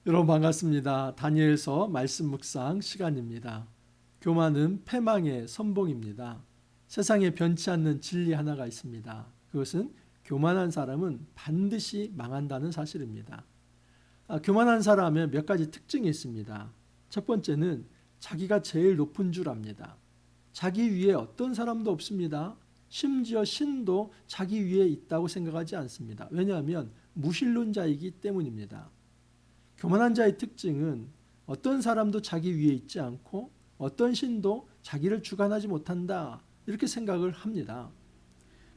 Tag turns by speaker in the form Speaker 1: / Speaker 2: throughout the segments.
Speaker 1: 여러분 반갑습니다. 다니엘서 말씀 묵상 시간입니다. 교만은 패망의 선봉입니다. 세상에 변치 않는 진리 하나가 있습니다. 그것은 교만한 사람은 반드시 망한다는 사실입니다. 교만한 사람의 몇 가지 특징이 있습니다. 첫 번째는 자기가 제일 높은 줄 압니다. 자기 위에 어떤 사람도 없습니다. 심지어 신도 자기 위에 있다고 생각하지 않습니다. 왜냐하면 무신론자이기 때문입니다. 교만한 자의 특징은 어떤 사람도 자기 위에 있지 않고 어떤 신도 자기를 주관하지 못한다, 이렇게 생각을 합니다.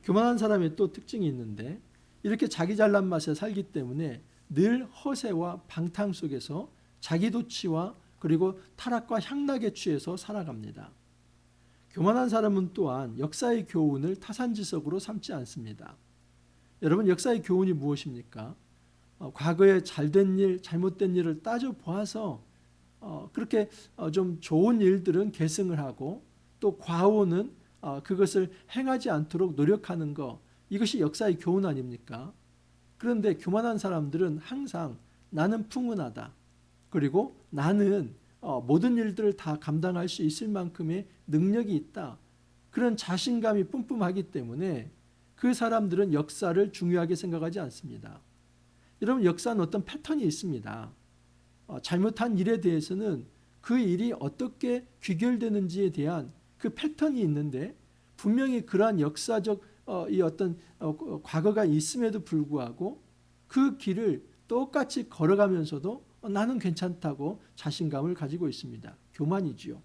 Speaker 1: 교만한 사람의 또 특징이 있는데, 이렇게 자기 잘난 맛에 살기 때문에 늘 허세와 방탕 속에서 자기 도취와 그리고 타락과 향락에 취해서 살아갑니다. 교만한 사람은 또한 역사의 교훈을 타산지석으로 삼지 않습니다. 여러분, 역사의 교훈이 무엇입니까? 과거에 잘된 일, 잘못된 일을 따져보아서 그렇게 좀 좋은 일들은 계승을 하고, 또 과오는 그것을 행하지 않도록 노력하는 것, 이것이 역사의 교훈 아닙니까? 그런데 교만한 사람들은 항상 나는 풍운하다, 그리고 나는 모든 일들을 다 감당할 수 있을 만큼의 능력이 있다, 그런 자신감이 뿜뿜하기 때문에 그 사람들은 역사를 중요하게 생각하지 않습니다. 여러분, 역사는 어떤 패턴이 있습니다. 잘못한 일에 대해서는 그 일이 어떻게 귀결되는지에 대한 그 패턴이 있는데, 분명히 그러한 역사적 이 어떤 과거가 있음에도 불구하고 그 길을 똑같이 걸어가면서도 나는 괜찮다고 자신감을 가지고 있습니다. 교만이지요.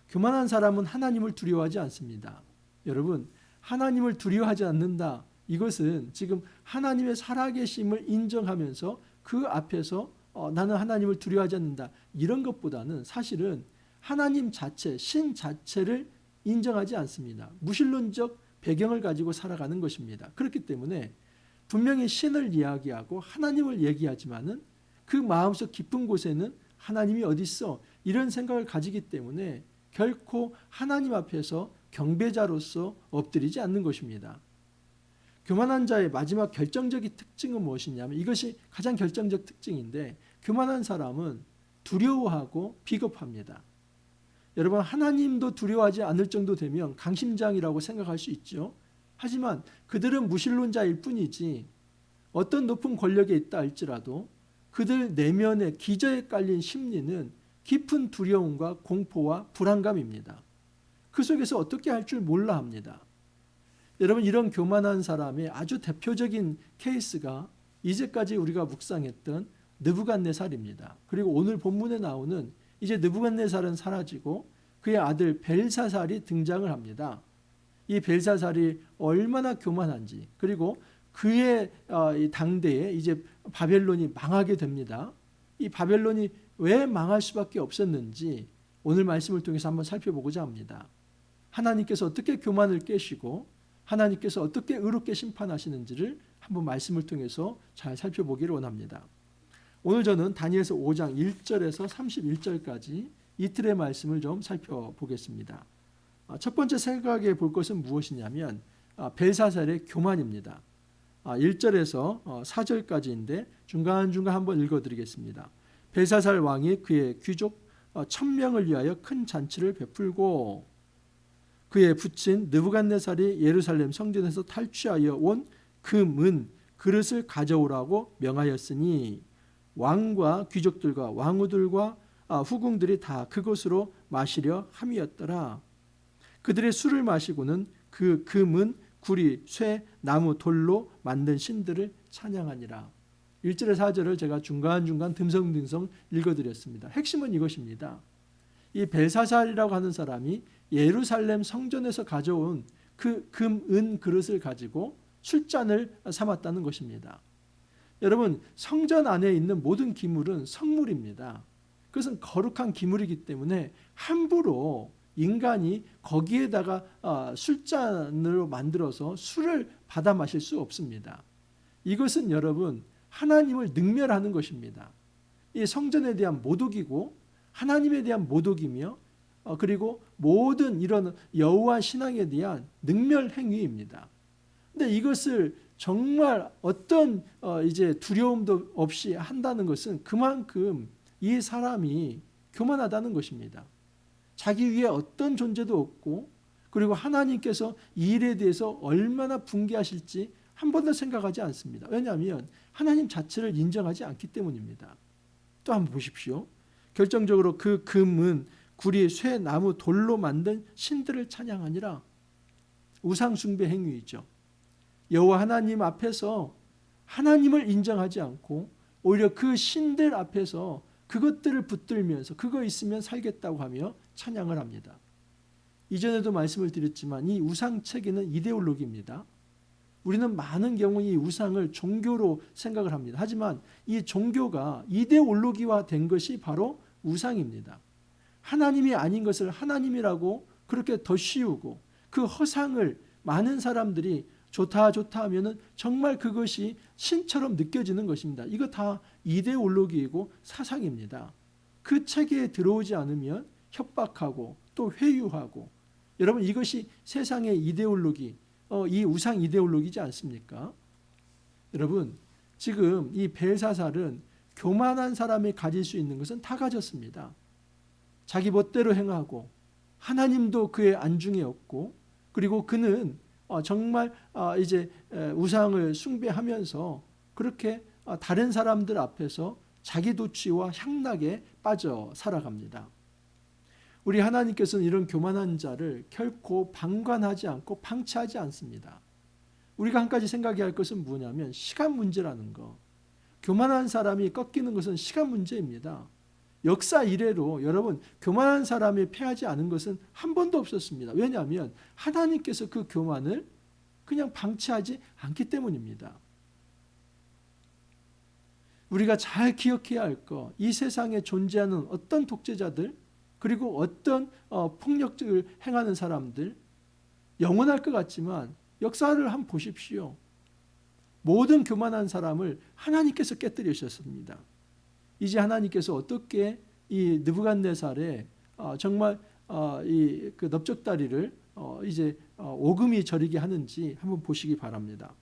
Speaker 1: 교만한 사람은 하나님을 두려워하지 않습니다. 여러분, 하나님을 두려워하지 않는다, 이것은 지금 하나님의 살아계심을 인정하면서 그 앞에서 나는 하나님을 두려워하지 않는다, 이런 것보다는 사실은 하나님 자체, 신 자체를 인정하지 않습니다. 무신론적 배경을 가지고 살아가는 것입니다. 그렇기 때문에 분명히 신을 이야기하고 하나님을 얘기하지만은 그 마음속 깊은 곳에는 하나님이 어디 있어, 이런 생각을 가지기 때문에 결코 하나님 앞에서 경배자로서 엎드리지 않는 것입니다. 교만한 자의 마지막 결정적인 특징은 무엇이냐면, 이것이 가장 결정적 특징인데, 교만한 사람은 두려워하고 비겁합니다. 여러분, 하나님도 두려워하지 않을 정도 되면 강심장이라고 생각할 수 있죠. 하지만 그들은 무신론자일 뿐이지, 어떤 높은 권력에 있다 할지라도 그들 내면의 기저에 깔린 심리는 깊은 두려움과 공포와 불안감입니다. 그 속에서 어떻게 할 줄 몰라 합니다. 여러분, 이런 교만한 사람의 아주 대표적인 케이스가 이제까지 우리가 묵상했던 느부갓네살입니다. 그리고 오늘 본문에 나오는 이제 느부갓네살은 사라지고 그의 아들 벨사살이 등장을 합니다. 이 벨사살이 얼마나 교만한지, 그리고 그의 당대에 이제 바벨론이 망하게 됩니다. 이 바벨론이 왜 망할 수밖에 없었는지 오늘 말씀을 통해서 한번 살펴보고자 합니다. 하나님께서 어떻게 교만을 깨시고 하나님께서 어떻게 의롭게 심판하시는지를 한번 말씀을 통해서 잘 살펴보기를 원합니다. 오늘 저는 다니엘서 5장 1절에서 31절까지 이틀의 말씀을 좀 살펴보겠습니다. 첫 번째 생각해 볼 것은 무엇이냐면 벨사살의 교만입니다. 1절에서 4절까지인데 중간중간 한번 읽어드리겠습니다. 벨사살 왕이 그의 귀족 1000명을 위하여 큰 잔치를 베풀고 그의 부친 느부갓네살이 예루살렘 성전에서 탈취하여 온 금은 그릇을 가져오라고 명하였으니 왕과 귀족들과 왕후들과 후궁들이 다 그것으로 마시려 함이었더라. 그들의 술을 마시고는 그 금은 구리, 쇠, 나무, 돌로 만든 신들을 찬양하니라. 1절에 4절을 제가 중간중간 듬성듬성 읽어드렸습니다. 핵심은 이것입니다. 이 벨사살이라고 하는 사람이 예루살렘 성전에서 가져온 그 금, 은 그릇을 가지고 술잔을 삼았다는 것입니다. 여러분, 성전 안에 있는 모든 기물은 성물입니다. 그것은 거룩한 기물이기 때문에 함부로 인간이 거기에다가 술잔으로 만들어서 술을 받아 마실 수 없습니다. 이것은 여러분, 하나님을 능멸하는 것입니다. 이 성전에 대한 모독이고 하나님에 대한 모독이며 그리고 모든 이런 여호와 신앙에 대한 능멸 행위입니다. 근데 이것을 정말 어떤 이제 두려움도 없이 한다는 것은 그만큼 이 사람이 교만하다는 것입니다. 자기 위에 어떤 존재도 없고, 그리고 하나님께서 이 일에 대해서 얼마나 붕괴하실지 한 번도 생각하지 않습니다. 왜냐하면 하나님 자체를 인정하지 않기 때문입니다. 또 한번 보십시오. 결정적으로 그 금은 구리, 쇠, 나무, 돌로 만든 신들을 찬양하니라. 우상 숭배 행위이죠. 여호와 하나님 앞에서 하나님을 인정하지 않고 오히려 그 신들 앞에서 그것들을 붙들면서 그거 있으면 살겠다고 하며 찬양을 합니다. 이전에도 말씀을 드렸지만 이 우상 체계는 이데올로기입니다. 우리는 많은 경우 이 우상을 종교로 생각을 합니다. 하지만 이 종교가 이데올로기화 된 것이 바로 우상입니다. 하나님이 아닌 것을 하나님이라고 그렇게 더 씌우고, 그 허상을 많은 사람들이 좋다 하면은 정말 그것이 신처럼 느껴지는 것입니다. 이거 다 이데올로기이고 사상입니다. 그 체계에 들어오지 않으면 협박하고 또 회유하고, 여러분 이것이 세상의 이데올로기, 이 우상 이데올로기지 않습니까? 여러분 지금 이 벨사살은 교만한 사람이 가질 수 있는 것은 다 가졌습니다. 자기 멋대로 행하고 하나님도 그의 안중에 없고, 그리고 그는 정말 이제 우상을 숭배하면서 그렇게 다른 사람들 앞에서 자기 도취와 향락에 빠져 살아갑니다. 우리 하나님께서는 이런 교만한 자를 결코 방관하지 않고 방치하지 않습니다. 우리가 한 가지 생각해야 할 것은 뭐냐면 시간 문제라는 거. 교만한 사람이 꺾이는 것은 시간 문제입니다. 역사 이래로 여러분 교만한 사람이 패하지 않은 것은 한 번도 없었습니다. 왜냐하면 하나님께서 그 교만을 그냥 방치하지 않기 때문입니다. 우리가 잘 기억해야 할 것, 이 세상에 존재하는 어떤 독재자들, 그리고 어떤 폭력을 행하는 사람들, 영원할 것 같지만 역사를 한번 보십시오. 모든 교만한 사람을 하나님께서 깨뜨리셨습니다. 이제 하나님께서 어떻게 이 느부갓네살의 정말 이 그 넓적다리를 이제 오금이 저리게 하는지 한번 보시기 바랍니다.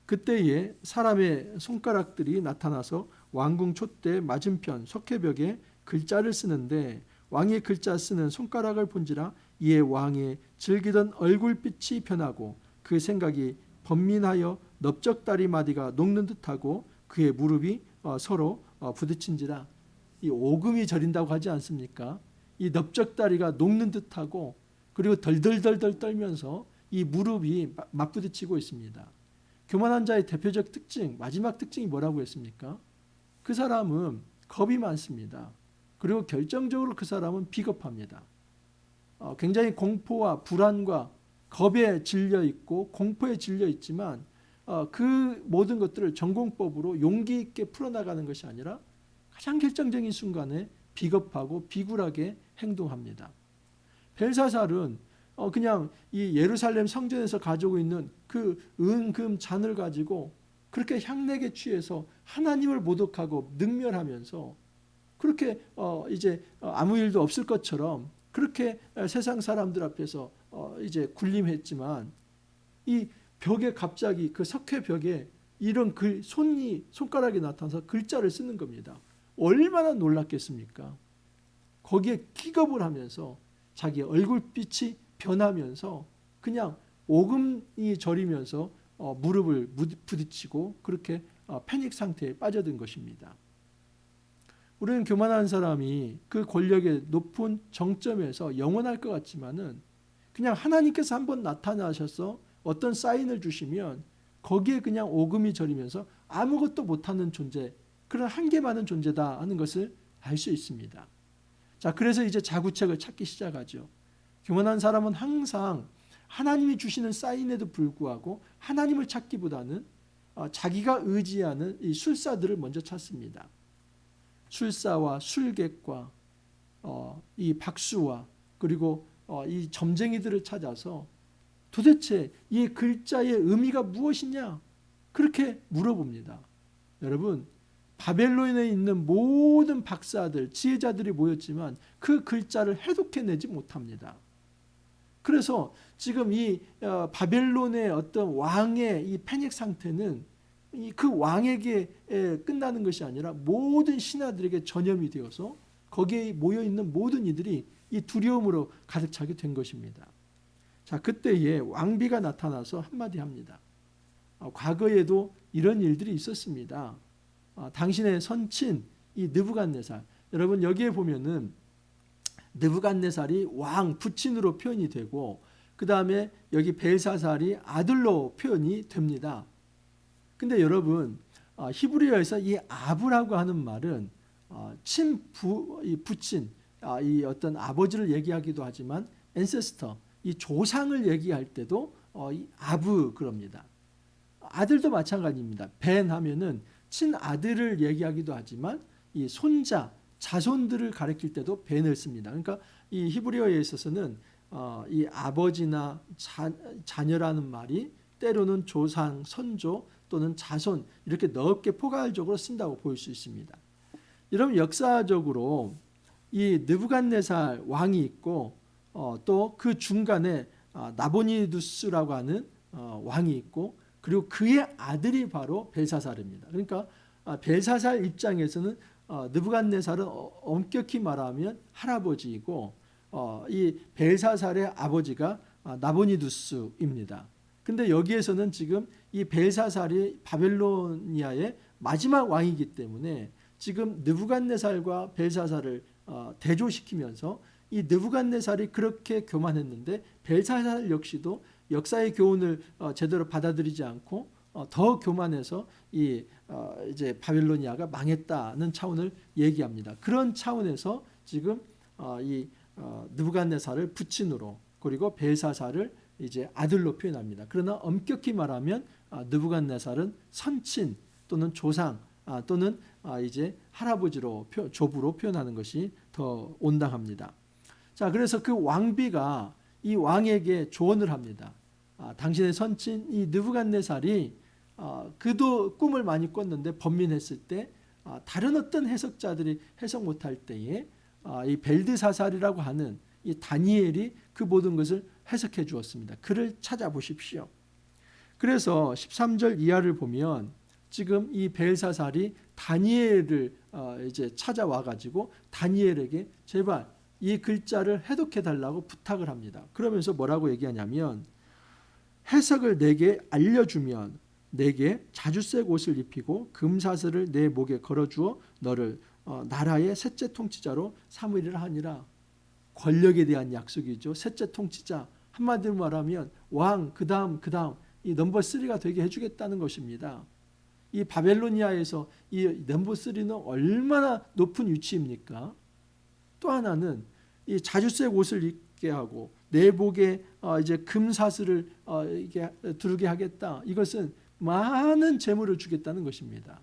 Speaker 1: 그때에 사람의 손가락들이 나타나서 왕궁 촛대 맞은편 석회벽에 글자를 쓰는데, 왕의 글자 쓰는 손가락을 본지라 이에 왕의 즐기던 얼굴빛이 변하고 그 생각이 번민하여 넓적다리 마디가 녹는 듯하고 그의 무릎이 서로 부딪힌지라. 이 오금이 저린다고 하지 않습니까? 이 넓적다리가 녹는 듯하고, 그리고 덜덜덜덜 떨면서 이 무릎이 맞부딪히고 있습니다. 교만한 자의 대표적 특징, 마지막 특징이 뭐라고 했습니까? 그 사람은 겁이 많습니다. 그리고 결정적으로 그 사람은 비겁합니다. 굉장히 공포와 불안과 겁에 질려 있고 공포에 질려 있지만 그 모든 것들을 전공법으로 용기 있게 풀어나가는 것이 아니라 가장 결정적인 순간에 비겁하고 비굴하게 행동합니다. 벨사살은 그냥 이 예루살렘 성전에서 가지고 있는 그 은금 잔을 가지고 그렇게 향락에 취해서 하나님을 모독하고 능멸하면서 그렇게 이제 아무 일도 없을 것처럼 그렇게 세상 사람들 앞에서 이제 군림했지만, 이 벽에 갑자기 그 석회 벽에 이런 손가락이 나타나서 글자를 쓰는 겁니다. 얼마나 놀랐겠습니까? 거기에 기겁을 하면서 자기 얼굴빛이 변하면서 그냥 오금이 저리면서 무릎을 부딪히고 그렇게 패닉 상태에 빠져든 것입니다. 우리는 교만한 사람이 그 권력의 높은 정점에서 영원할 것 같지만은 그냥 하나님께서 한번 나타나셔서 어떤 사인을 주시면 거기에 그냥 오금이 저리면서 아무것도 못하는 존재, 그런 한계 많은 존재다 하는 것을 알 수 있습니다. 자, 그래서 이제 자구책을 찾기 시작하죠. 교만한 사람은 항상 하나님이 주시는 사인에도 불구하고 하나님을 찾기보다는 자기가 의지하는 이 술사들을 먼저 찾습니다. 술사와 술객과 이 박수와 그리고 이 점쟁이들을 찾아서 도대체 이 글자의 의미가 무엇이냐 그렇게 물어봅니다. 여러분, 바벨론에 있는 모든 박사들, 지혜자들이 모였지만 그 글자를 해독해내지 못합니다. 그래서 지금 이 바벨론의 어떤 왕의 이 패닉 상태는 그 왕에게 끝나는 것이 아니라 모든 신하들에게 전염이 되어서 거기에 모여 있는 모든 이들이 이 두려움으로 가득 차게 된 것입니다. 자, 그때에 왕비가 나타나서 한마디 합니다. 과거에도 이런 일들이 있었습니다. 당신의 선친 이 느부갓네살, 여러분 여기에 보면은 느부갓네살이 왕 부친으로 표현이 되고 그 다음에 여기 벨사살이 아들로 표현이 됩니다. 근데 여러분 히브리어에서 이 아브라고 하는 말은 부친, 이 어떤 아버지를 얘기하기도 하지만 ancestor, 이 조상을 얘기할 때도 이 아브 그럽니다. 아들도 마찬가지입니다. 벤 하면은 친아들을 얘기하기도 하지만 이 손자, 자손들을 가리킬 때도 벤을 씁니다. 그러니까 이 히브리어에 있어서는 이 아버지나 자녀라는 말이 때로는 조상, 선조 또는 자손 이렇게 넓게 포괄적으로 쓴다고 볼 수 있습니다. 여러분 역사적으로 이 느부갓네살 왕이 있고 또 그 중간에 나보니두스라고 하는 왕이 있고 그리고 그의 아들이 바로 벨사살입니다. 그러니까 벨사살 입장에서는 느부갓네살은 엄격히 말하면 할아버지이고 이 벨사살의 아버지가 나보니두스입니다. 근데 여기에서는 지금 이 벨사살이 바벨로니아의 마지막 왕이기 때문에 지금 느부갓네살과 벨사살을 대조시키면서 이 느부갓네살이 그렇게 교만했는데 벨사살 역시도 역사의 교훈을 제대로 받아들이지 않고 더 교만해서 이제 바벨로니아가 망했다는 차원을 얘기합니다. 그런 차원에서 지금 이 느부갓네살을 부친으로 그리고 벨사살을 이제 아들로 표현합니다. 그러나 엄격히 말하면 느부갓네살은 선친 또는 조상 또는 이제 할아버지로 조부로 표현하는 것이 더 온당합니다. 자, 그래서 그 왕비가 이 왕에게 조언을 합니다. 당신의 선친 이 느부갓네살이 그도 꿈을 많이 꿨는데 번민했을 때 다른 어떤 해석자들이 해석 못할 때에 이 벨드사살이라고 하는 이 다니엘이 그 모든 것을 해석해 주었습니다. 그를 찾아보십시오. 그래서 13절 이하를 보면 지금 이 벨사살이 다니엘을 이제 찾아와 가지고 다니엘에게 제발 이 글자를 해독해 달라고 부탁을 합니다. 그러면서 뭐라고 얘기하냐면 해석을 내게 알려주면 내게 자주색 옷을 입히고 금사슬을 내 목에 걸어주어 너를 나라의 셋째 통치자로 삼으리라 하니라. 권력에 대한 약속이죠. 셋째 통치자, 한마디로 말하면 왕, 그 다음 이 넘버 3가 되게 해주겠다는 것입니다. 이 바벨로니아에서 이 넘버 3는 얼마나 높은 위치입니까? 또 하나는 이 자주색 옷을 입게 하고 내 목에 이제 금사슬을 이게 두르게 하겠다. 이것은 많은 재물을 주겠다는 것입니다.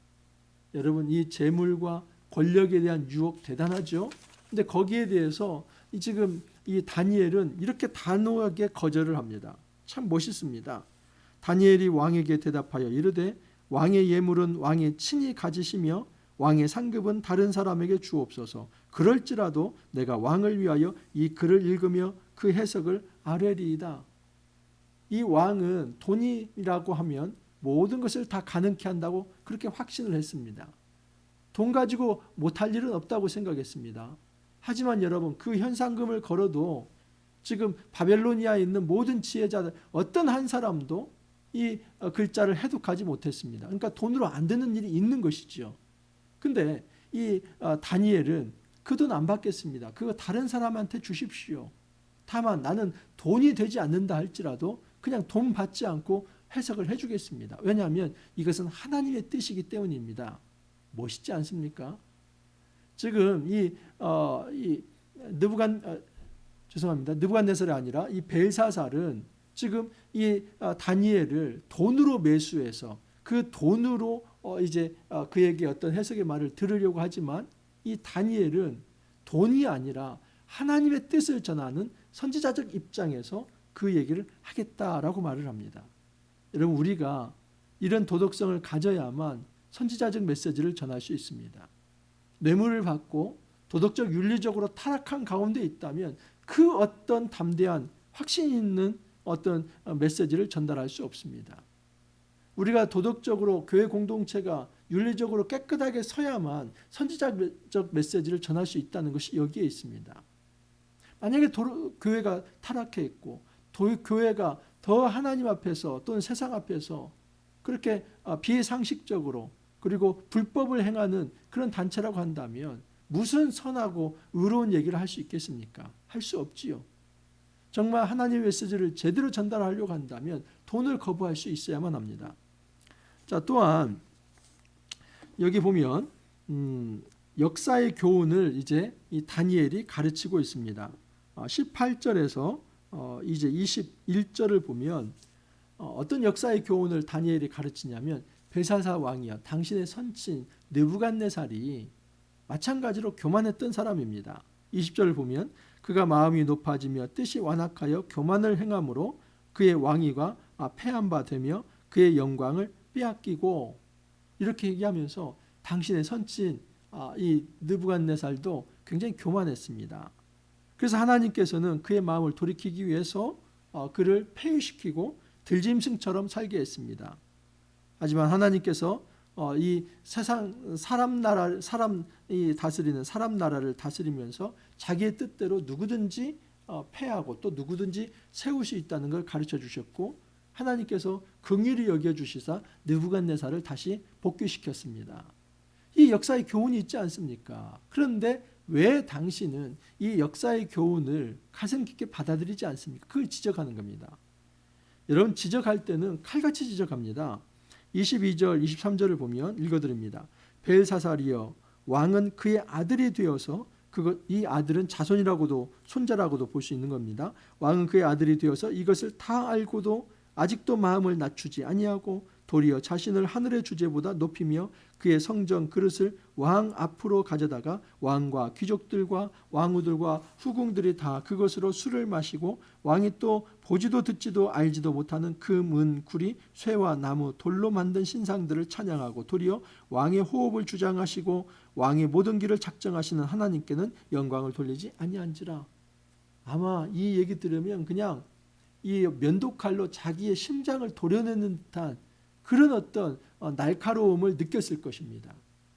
Speaker 1: 여러분 이 재물과 권력에 대한 유혹 대단하죠. 근데 거기에 대해서 지금 이 다니엘은 이렇게 단호하게 거절을 합니다. 참 멋있습니다. 다니엘이 왕에게 대답하여 이르되 왕의 예물은 왕이 친히 가지시며 왕의 상급은 다른 사람에게 주옵소서. 그럴지라도 내가 왕을 위하여 이 글을 읽으며 그 해석을 아뢰리이다. 이 왕은 돈이라고 하면 모든 것을 다 가능케 한다고 그렇게 확신을 했습니다. 돈 가지고 못할 일은 없다고 생각했습니다. 하지만 여러분 그 현상금을 걸어도 지금 바벨로니아에 있는 모든 지혜자들 어떤 한 사람도 이 글자를 해독하지 못했습니다. 그러니까 돈으로 안 되는 일이 있는 것이죠. 근데 이 다니엘은 그 돈 안 받겠습니다. 그거 다른 사람한테 주십시오. 다만 나는 돈이 되지 않는다 할지라도 그냥 돈 받지 않고 해석을 해주겠습니다. 왜냐하면 이것은 하나님의 뜻이기 때문입니다. 멋있지 않습니까? 지금 느부갓네살이 아니라 이 벨사살은 지금 이 다니엘을 돈으로 매수해서 그 돈으로 이제 그에게 어떤 해석의 말을 들으려고 하지만 이 다니엘은 돈이 아니라 하나님의 뜻을 전하는 선지자적 입장에서 그 얘기를 하겠다라고 말을 합니다. 여러분 우리가 이런 도덕성을 가져야만 선지자적 메시지를 전할 수 있습니다. 뇌물을 받고 도덕적 윤리적으로 타락한 가운데 있다면 그 어떤 담대한 확신 있는 어떤 메시지를 전달할 수 없습니다. 우리가 도덕적으로 교회 공동체가 윤리적으로 깨끗하게 서야만 선지자적 메시지를 전할 수 있다는 것이 여기에 있습니다. 만약에 교회가 타락해 있고 교회가 더 하나님 앞에서 또는 세상 앞에서 그렇게 비상식적으로 그리고 불법을 행하는 그런 단체라고 한다면 무슨 선하고 의로운 얘기를 할 수 있겠습니까? 할 수 없지요. 정말 하나님의 메시지를 제대로 전달하려고 한다면 돈을 거부할 수 있어야만 합니다. 자, 또한 여기 보면 역사의 교훈을 이제 이 다니엘이 가르치고 있습니다. 18절에서 이제 21절을 보면 어떤 역사의 교훈을 다니엘이 가르치냐면 벨사살 왕이여 당신의 선친 느부갓네살이 마찬가지로 교만했던 사람입니다. 20절을 보면 그가 마음이 높아지며 뜻이 완악하여 교만을 행함으로 그의 왕위가 패한 바 되며 그의 영광을 빼앗기고 이렇게 얘기하면서 당신의 선친 이 느부갓네살도 굉장히 교만했습니다. 그래서 하나님께서는 그의 마음을 돌이키기 위해서 그를 폐위시키고 들짐승처럼 살게 했습니다. 하지만 하나님께서 이 세상 사람이 다스리는 사람 나라를 다스리면서 자기의 뜻대로 누구든지 패하고 또 누구든지 세울 수 있다는 걸 가르쳐 주셨고 하나님께서 긍휼히 여겨 주시사 느부갓네살을 다시 복귀시켰습니다. 이 역사의 교훈이 있지 않습니까? 그런데 왜 당신은 이 역사의 교훈을 가슴 깊게 받아들이지 않습니까? 그걸 지적하는 겁니다. 여러분 지적할 때는 칼같이 지적합니다. 22절 23절을 보면 읽어드립니다. 벨사살이여 왕은 그의 아들이 되어서 이 아들은 자손이라고도 손자라고도 볼 수 있는 겁니다. 왕은 그의 아들이 되어서 이것을 다 알고도 아직도 마음을 낮추지 아니하고 도리어 자신을 하늘의 주제보다 높이며 그의 성전 그릇을 왕 앞으로 가져다가 왕과 귀족들과 왕후들과 후궁들이 다 그것으로 술을 마시고 왕이 또 보지도 듣지도 알지도 못하는 금, 은, 구리, 쇠와 나무, 돌로 만든 신상들을 찬양하고 도리어 왕의 호흡을 주장하시고 왕의 모든 길을 작정하시는 하나님께는 영광을 돌리지 아니한지라. 아마 이 얘기 들으면 그냥 이 면도칼로 자기의 심장을 도려내는 듯한 그런 어떤 날카로움을 느꼈을 것입니다.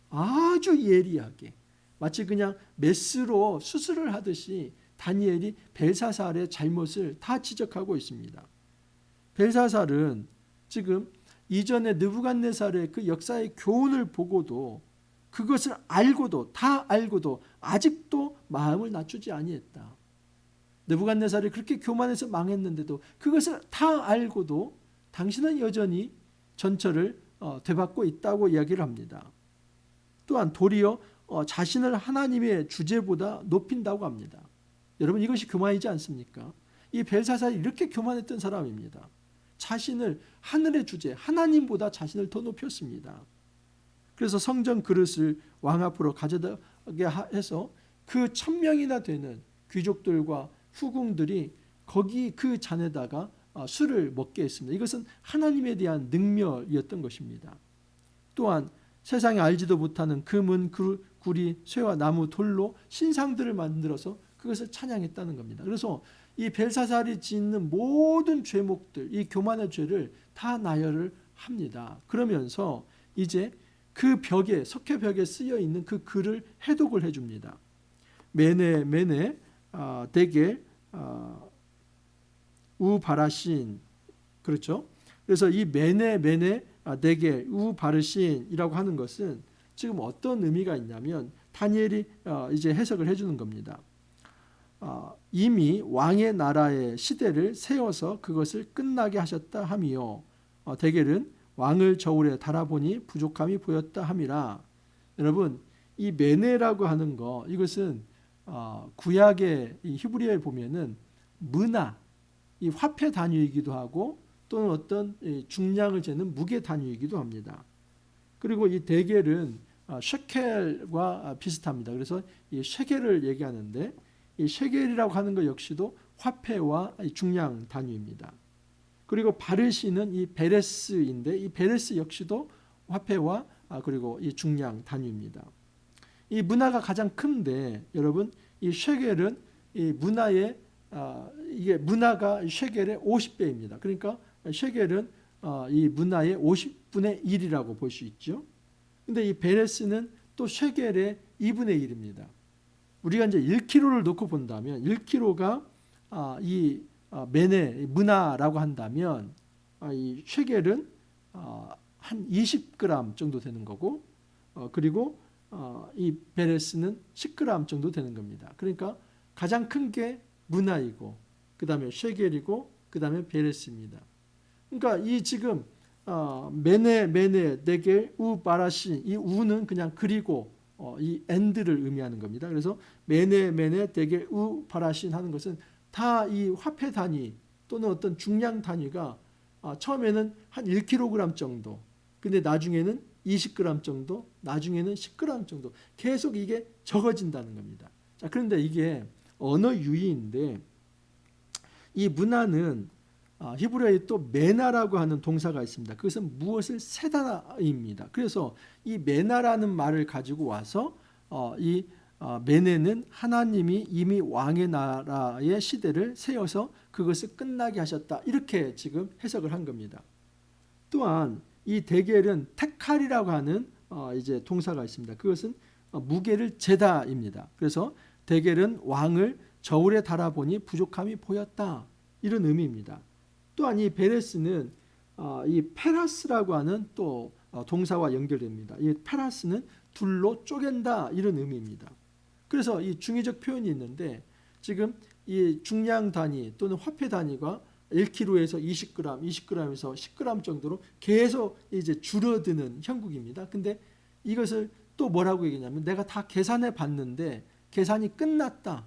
Speaker 1: 아주 예리하게 마치 그냥 메스로 수술을 하듯이 다니엘이 벨사살의 잘못을 다 지적하고 있습니다. 벨사살은 지금 이전에 느부갓네살의 그 역사의 교훈을 보고도 그것을 알고도 다 알고도 아직도 마음을 낮추지 아니했다. 느부갓네살이 그렇게 교만해서 망했는데도 그것을 다 알고도 당신은 여전히 전철을 되받고 있다고 이야기를 합니다. 또한 도리어 자신을 하나님의 주제보다 높인다고 합니다. 여러분 이것이 교만이지 않습니까? 이 벨사살이 이렇게 교만했던 사람입니다. 자신을 하늘의 주제 하나님보다 자신을 더 높였습니다. 그래서 성전 그릇을 왕 앞으로 가져다게 해서 그 1000명이나 되는 귀족들과 후궁들이 거기 그 잔에다가 술을 먹게 했습니다. 이것은 하나님에 대한 능멸이었던 것입니다. 또한 세상에 알지도 못하는 금은 구리, 쇠와 나무, 돌로 신상들을 만들어서 그것을 찬양했다는 겁니다. 그래서 이 벨사살이 짓는 모든 죄목들, 이 교만의 죄를 다 나열을 합니다. 그러면서 이제 그 벽에 석회벽에 쓰여 있는 그 글을 해독을 해줍니다. 메네 데겔 우바르신 그렇죠? 그래서 이 메네 데겔 우바르신이라고 하는 것은 지금 어떤 의미가 있냐면 다니엘이 이제 해석을 해주는 겁니다. 이미 왕의 나라의 시대를 세워서 그것을 끝나게 하셨다 함이요. 데겔은 왕을 저울에 달아보니 부족함이 보였다 함이라. 여러분 이 메네라고 하는 거 이것은 구약의 이 히브리어에 보면은 문화, 이 화폐 단위이기도 하고 또는 어떤 중량을 재는 무게 단위이기도 합니다. 그리고 이 데겔은 셰켈과 비슷합니다. 그래서 이 셰겔을 얘기하는데 이 셰겔이라고 하는 것 역시도 화폐와 중량 단위입니다. 그리고 바르시는 이 베레스인데 이 베레스 역시도 화폐와 그리고 이 중량 단위입니다. 이 문화가 가장 큰데 여러분 이 셰겔은 이 문화의 이게 문화가 셰겔의 50배입니다. 그러니까 셰겔은 이 문화의 50분의 1이라고 볼 수 있죠. 근데 이 베레스는 또 셰겔의 2분의 1입니다. 우리가 이제 1kg를 놓고 본다면 1kg가 이 메네 문화라고 한다면 이 셰겔은 한 20g 정도 되는 거고 그리고 이 베레스는 10g 정도 되는 겁니다. 그러니까 가장 큰 게 문화이고 그 다음에 셰겔이고 그 다음에 베레스입니다. 그러니까 이 지금 메네 데겔 우 바라신 이 우는 그냥 그리고 이 엔드를 의미하는 겁니다. 그래서 메네 데겔 우 바라신 하는 것은 다 이 화폐 단위 또는 어떤 중량 단위가 처음에는 한 1kg 정도, 근데 나중에는 20g 정도, 나중에는 10g 정도 계속 이게 적어진다는 겁니다. 자, 그런데 이게 언어 유희인데 이 문화는 히브리어에 또 메나라고 하는 동사가 있습니다. 그것은 무엇을 세다입니다. 그래서 이 메나라는 말을 가지고 와서 이 메네는 하나님이 이미 왕의 나라의 시대를 세워서 그것을 끝나게 하셨다. 이렇게 지금 해석을 한 겁니다. 또한 이 데겔은 테칼이라고 하는 이제 동사가 있습니다. 그것은 무게를 재다입니다. 그래서 데겔은 왕을 저울에 달아보니 부족함이 보였다. 이런 의미입니다. 또한 이 베레스는 이 페라스라고 하는 또 동사와 연결됩니다. 이 페라스는 둘로 쪼갠다 이런 의미입니다. 그래서 이 중의적 표현이 있는데 지금 이 중량 단위 또는 화폐 단위가 1kg에서 20g, 20g에서 10g 정도로 계속 이제 줄어드는 형국입니다. 근데 이것을 또 뭐라고 얘기냐면 내가 다 계산해 봤는데 계산이 끝났다.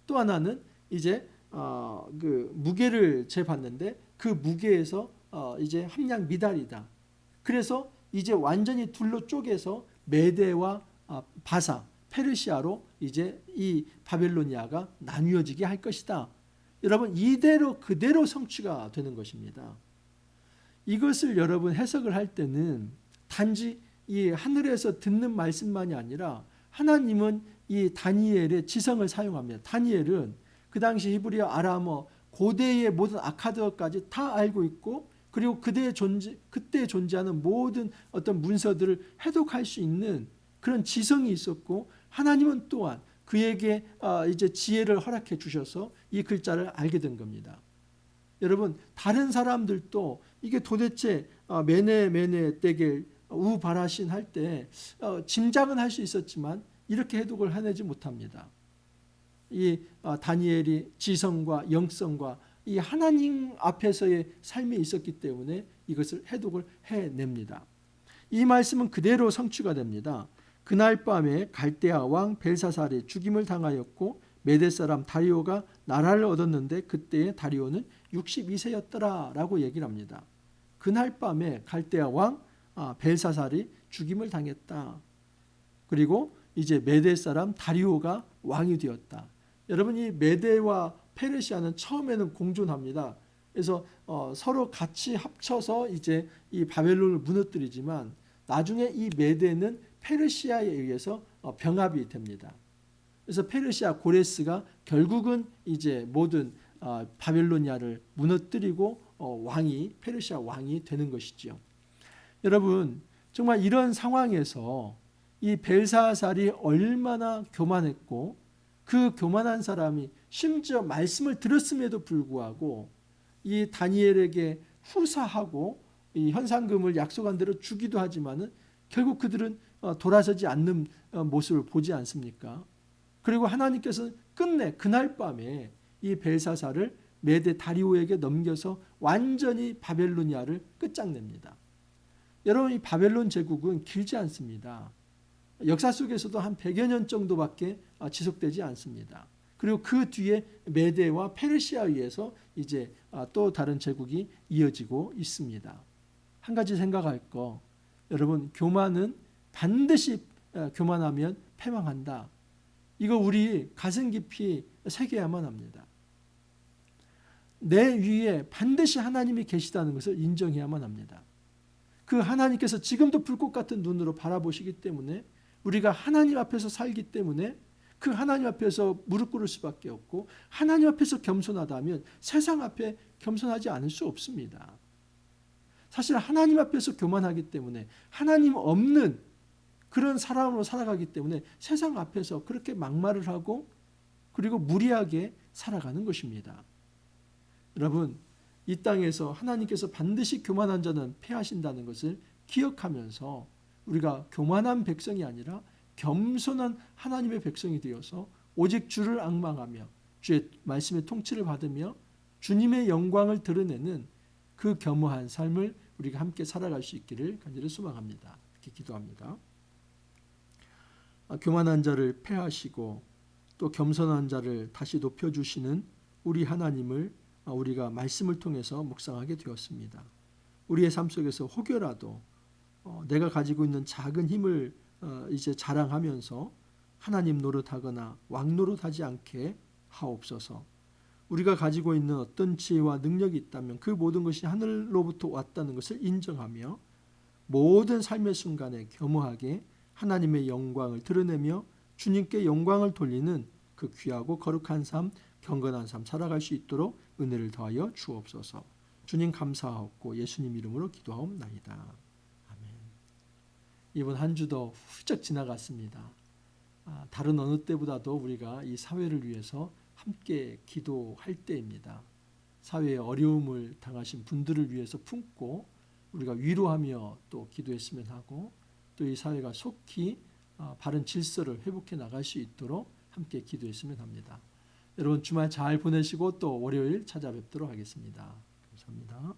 Speaker 1: 또 하나는 이제 그 무게를 재봤는데 그 무게에서 이제 함량 미달이다. 그래서 이제 완전히 둘로 쪼개서 메대와 바사, 페르시아로 이제 이 바벨로니아가 나뉘어지게 할 것이다. 여러분 이대로 그대로 성취가 되는 것입니다. 이것을 여러분 해석을 할 때는 단지 이 하늘에서 듣는 말씀만이 아니라 하나님은 이 다니엘의 지성을 사용합니다. 다니엘은 그 당시 히브리어, 아람어, 고대의 모든 아카드어까지 다 알고 있고 그리고 그때 존재하는 모든 어떤 문서들을 해독할 수 있는 그런 지성이 있었고 하나님은 또한 그에게 이제 지혜를 허락해 주셔서 이 글자를 알게 된 겁니다. 여러분 다른 사람들도 이게 도대체 메네 데겔 우 바라신 할 때 짐작은 할 수 있었지만 이렇게 해독을 해내지 못합니다. 이 다니엘이 지성과 영성과 이 하나님 앞에서의 삶이 있었기 때문에 이것을 해독을 해냅니다. 이 말씀은 그대로 성취가 됩니다. 그날 밤에 갈대아 왕 벨사살이 죽임을 당하였고 메대 사람 다리오가 나라를 얻었는데 그때의 다리오는 62세였더라 라고 얘기를 합니다. 그날 밤에 갈대아 왕 벨사살이 죽임을 당했다. 그리고 이제 메대 사람 다리오가 왕이 되었다. 여러분 이 메대와 페르시아는 처음에는 공존합니다. 그래서 서로 같이 합쳐서 이제 이 바벨론을 무너뜨리지만 나중에 이 메대는 페르시아에 의해서 병합이 됩니다. 그래서 페르시아 고레스가 결국은 이제 모든 바벨로니아를 무너뜨리고 페르시아 왕이 되는 것이지요. 여러분 정말 이런 상황에서 이 벨사살이 얼마나 교만했고 그 교만한 사람이 심지어 말씀을 들었음에도 불구하고 이 다니엘에게 후사하고 이 현상금을 약속한 대로 주기도 하지만은 결국 그들은 돌아서지 않는 모습을 보지 않습니까? 그리고 하나님께서는 끝내 그날 밤에 이 벨사살을 메대 다리오에게 넘겨서 완전히 바벨로니아를 끝장냅니다. 여러분 이 바벨론 제국은 길지 않습니다. 역사 속에서도 한 100여 년 정도밖에 지속되지 않습니다. 그리고 그 뒤에 메대와 페르시아에 의해서 이제 또 다른 제국이 이어지고 있습니다. 한 가지 생각할 거, 여러분 교만은 반드시 교만하면 패망한다. 이거 우리 가슴 깊이 새겨야만 합니다. 내 위에 반드시 하나님이 계시다는 것을 인정해야만 합니다. 그 하나님께서 지금도 불꽃 같은 눈으로 바라보시기 때문에 우리가 하나님 앞에서 살기 때문에 그 하나님 앞에서 무릎 꿇을 수밖에 없고 하나님 앞에서 겸손하다면 세상 앞에 겸손하지 않을 수 없습니다. 사실 하나님 앞에서 교만하기 때문에 하나님 없는 그런 사람으로 살아가기 때문에 세상 앞에서 그렇게 막말을 하고 그리고 무리하게 살아가는 것입니다. 여러분, 이 땅에서 하나님께서 반드시 교만한 자는 패하신다는 것을 기억하면서 우리가 교만한 백성이 아니라 겸손한 하나님의 백성이 되어서 오직 주를 앙망하며 주의 말씀의 통치를 받으며 주님의 영광을 드러내는 그 겸허한 삶을 우리가 함께 살아갈 수 있기를 간절히 소망합니다. 이렇게 기도합니다. 교만한 자를 패하시고 또 겸손한 자를 다시 높여주시는 우리 하나님을 우리가 말씀을 통해서 묵상하게 되었습니다. 우리의 삶 속에서 혹여라도 내가 가지고 있는 작은 힘을 이제 자랑하면서 하나님 노릇하거나 왕 노릇하지 않게 하옵소서. 우리가 가지고 있는 어떤 지혜와 능력이 있다면 그 모든 것이 하늘로부터 왔다는 것을 인정하며 모든 삶의 순간에 겸허하게 하나님의 영광을 드러내며 주님께 영광을 돌리는 그 귀하고 거룩한 삶, 경건한 삶 살아갈 수 있도록 은혜를 더하여 주옵소서. 주님 감사하옵고 예수님 이름으로 기도하옵나이다. 아멘. 이번 한 주도 훌쩍 지나갔습니다. 다른 어느 때보다도 우리가 이 사회를 위해서 함께 기도할 때입니다. 사회에 어려움을 당하신 분들을 위해서 품고 우리가 위로하며 또 기도했으면 하고 또 이 사회가 속히 바른 질서를 회복해 나갈 수 있도록 함께 기도했으면 합니다. 여러분 주말 잘 보내시고 또 월요일 찾아뵙도록 하겠습니다. 감사합니다.